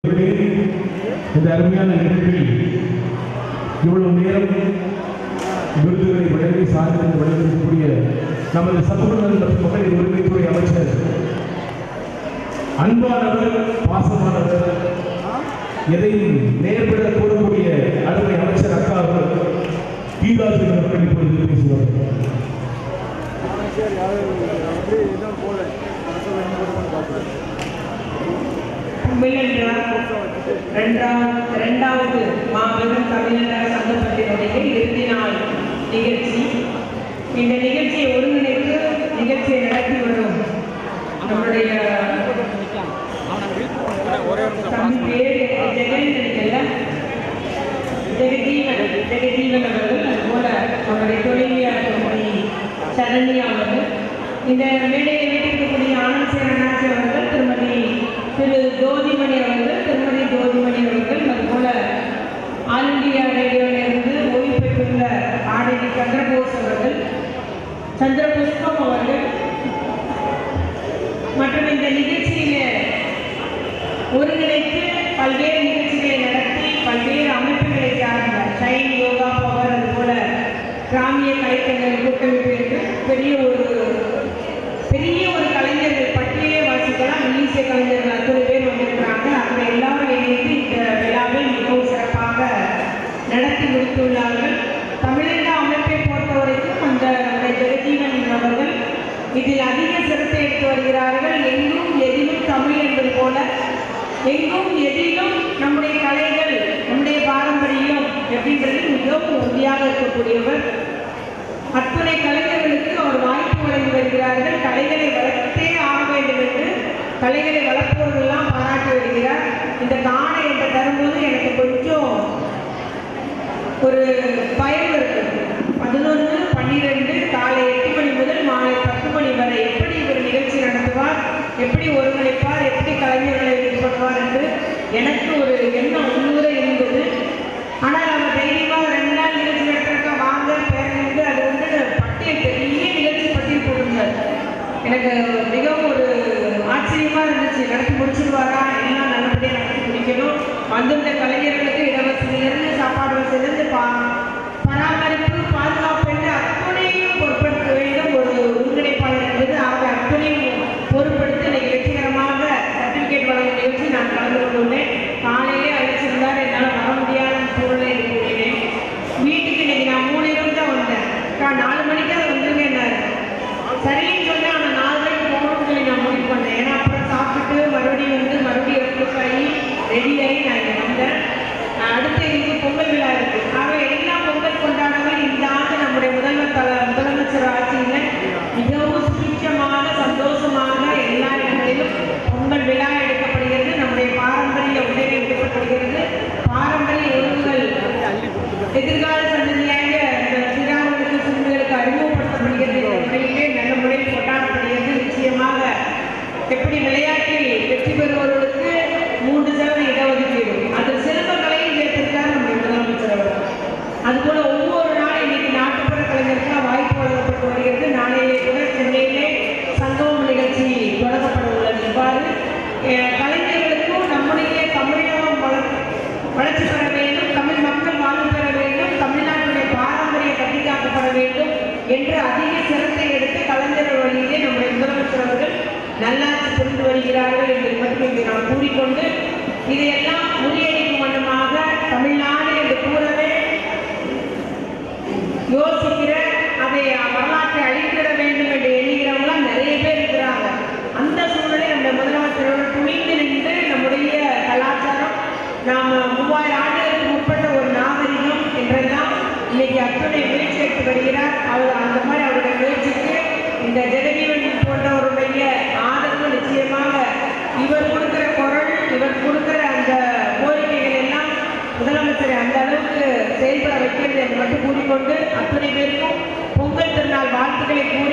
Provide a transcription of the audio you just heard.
இந்த அருமையான நிகழ்ச்சியில் இவ்வளவு நேரம் விருதுகளை வழங்கி சாதனை வழங்கக்கூடிய நமது சமூக மற்றும் மகளிர் உரிமைத்துறை அமைச்சர் அன்பானவர், பாசமானவர், எதையும் நேர்பட கூறக்கூடிய அருமை அமைச்சர் அக்கா அவர்கள் கீதாஜி அவர்கள் இப்பொழுது பேசுவார்கள். இரண்டாவது மாபெரும் தமிழர் சங்கத்தினுடைய இறுதி நாள் நிகழ்ச்சி. இந்த நிகழ்ச்சியை ஒருங்கிணைத்து நிகழ்ச்சியை நடத்தி வரும் நம்முடைய ஜெகஜீவன் அவர்கள், அதுபோல நம்முடைய தொழிலாளர் திருமதி சரண்யா அவர்கள், இந்த மேடையை வீட்டிற்கக்கூடிய ஆனந்த் சேரநாச்சி அவர்கள், திரு ஜோதிமணி அவர்கள், திருமதி ஜோதிமணி அவர்கள், அதுபோல ஆல் இண்டியா ரேடியோவிலிருந்து ஓய்வு பெற்றுள்ள ஆடை சந்திரபோஸ் அவர்கள், சந்திரபுஷ்பம் அவர்கள் மற்றும் இந்த நிகழ்ச்சியிலே ஒருங்கிணைத்து பல்வேறு நிகழ்ச்சிகளை நடத்தி பல்வேறு அமைப்புகளை சார்ந்த ஷைன் யோகா பவர், அதுபோல கிராமிய கலைஞர்கள் கூட்டமைப்பு என்று பெரிய ஒரு கலைஞர்கள் பட்டியலே வாசிக்கலாம். இங்கிலீஷிய கலைஞர்கள் அத்தனை பேர் வந்திருக்கிறாங்க. அவங்க எல்லாரும் இணைந்து இந்த விழாவை மிகவும் சிறப்பாக நடத்தி முடித்துள்ளார்கள். தமிழக அமைப்பை பொறுத்தவரைக்கும் நம்முடைய ஜெகஜீவன் அவர்கள் இதில் அதிக சிறப்பை எடுத்து வருகிறார்கள். எங்கும் எதிலும் தமிழ் என்பது போல எங்கும் எதிலும் நம்முடைய கலைகள், நம்முடைய பாரம்பரியம் அப்படின்றது மிகவும் உறுதியாக இருக்கக்கூடியவர். அத்துணை கலைஞர்களுக்கு அவர் வாய்ப்பு வழங்கி வருகிறார்கள். கலைகளை வளர்த்தே ஆக வேண்டும் என்று கலைகளை வளர்ப்பவர்களெல்லாம் பாராட்டி வருகிறார். இந்த காண என்று தரும்போது எனக்கு கொஞ்சம் ஒரு பயம் இருக்குது. 11, 12 காலை 8 மணி முதல் மாலை 10 மணி வரை எப்படி ஒரு நிகழ்ச்சி நடத்துவார், எப்படி ஒருங்கிணைப்பார், எப்படி கலைஞர்களை இது பண்ணுவார் என்று எனக்கு ஒரு எண்ணம் உள்ளூர இருந்தது. ஆனால் அவர் தைரியமாக 2 நாள் நிகழ்ச்சி நடத்திருக்க வாங்க பேருந்து அது பட்டியல் பெரிய நிகழ்ச்சி பட்டியல் போட்டிருந்தார். எனக்கு மிகவும் ஒரு ஆச்சரியமாக இருந்துச்சு. நடத்தி முடிச்சிருவாரா, எல்லாம் நல்லபடியாக நடத்தி முடிக்கணும், வந்துள்ள கலைஞர்களுக்கு இடவசதியிலிருந்து சாப்பாடு வசதியிலிருந்து பராமரிப்பு, பாதுகாப்பு என்று அத்துணையும் பொறுப்படுத்த வேண்டும் ஒரு ஒருங்கிணைப்பாளர் என்பது. ஆக அத்துணையும் பொறுப்படுத்தி இன்னைக்கு வெற்றிகரமாக சர்டிஃபிகேட் வழங்கும் நிகழ்ச்சி நான் கலந்து கொண்டுள்ளேன். காலையிலே அழைச்சிருந்தார், என்னால் வர முடியாத சூழ்நிலை இருக்கிறேன். வீட்டுக்கு இன்னைக்கு நான் 3 தான் வந்தேன். 4 மணிக்கு அதை வந்துருங்கன்னாரு. சரின்னு சொன்னேன். ஆனால் 4 மணிக்கு போகணும்னு சொல்லி நான் முடிவு பண்ணேன். ஏன்னா அப்புறம் சாப்பிட்டு மறுபடியும் ரெஃப்ரெஷ் ஆகி ரெடியாகி நான் இங்கே வந்தேன். அடுத்து இங்கே பொங்கல் விழா இருக்குது. ஆக எல்லா பொங்கல் கொண்டாடங்கள் இந்த ஆண்டு நம்முடைய முதலமைச்சர் ஆட்சியில் மிகவும் சுபிட்சமாக சந்தோஷமாக எல்லா இடங்களிலும் பொங்கல் விழா எடுக்கப்படுகிறது. நம்முடைய பாரம்பரிய உடை எடுக்கப்படுகிறது. பாரம்பரிய ஒழுங்குகள் எதிர்கால சந்ததியாக சிறார்களுக்கு சிறுமிகளுக்கு அறிமுகப்படுத்தப்படுகிறது. முறையிலே நல்ல முறையில் கொண்டாடப்படுகிறது. நிச்சயமாக எப்படி விளையாட்டில் வெற்றி பெறுபவர்களுக்கு 3% இடஒதுக்கீடு, அது சிறப்புகளையும் சேர்த்திருக்கார் நம்முடைய முதலமைச்சர் அவர்கள். அதுபோல ஒவ்வொரு நாளும் இன்னைக்கு நாட்டுப்புற கலைஞருக்கு வாய்ப்பு வழங்கப்பட்டு வருகிறது. நாளையிலே கூட சென்னையிலே சங்கமம் நிகழ்ச்சி தொடங்கப்பட உள்ளது. இவ்வாறு கலைஞர்களுக்கும் நம்முடைய தமிழகம் வளர்ச்சி பெற வேண்டும், தமிழ் மக்கள் வாழ்வு பெற வேண்டும், தமிழ்நாட்டுடைய பாரம்பரிய கட்டிக்காக்கப்பட வேண்டும் என்று அதிக சிரத்தை எடுத்து கலைஞர் வழியிலே நம்முடைய முதலமைச்சர் அவர்கள் நல்லாட்சி புரிந்து வருகிறார்கள் என்பதை மட்டும் இங்கு நான் கூறிக்கொண்டு, இதையெல்லாம் முறியடிக்கும் வண்ணமாக தமிழ்நாடு என்று கூறவே யோசிக்கிற, அதை வரலாற்றை அழித்திட வேண்டும் என்று எண்ணுகிறவங்களாம் நிறைய பேர் இருக்கிறாங்க. அந்த சூழலை நம்ம முதலமைச்சரோடு துணிந்து நின்று நம்முடைய கலாச்சாரம், நாம் 3000 ஆண்டுகளுக்கு முற்பட்ட ஒரு நாகரிகம் என்றெல்லாம் இன்னைக்கு அத்துணை முயற்சி எடுத்து வருகிறார். அவர் அந்த மாதிரி அவருடைய முயற்சிக்கு இந்த ஜெகஜீவன் போன்றவருடைய ஆதரவு நிச்சயமாக, இவர் கொடுக்கிற குரல், இவர் கொடுக்கிற அந்த கோரிக்கைகள் எல்லாம் முதலமைச்சரை அந்த அளவுக்கு செயல்பட வைக்கிறது என்று மட்டும் கூறிக்கொண்டு அத்துணை பேருக்கும் பொங்கல் திருநாள் வாழ்த்துக்களை கூறி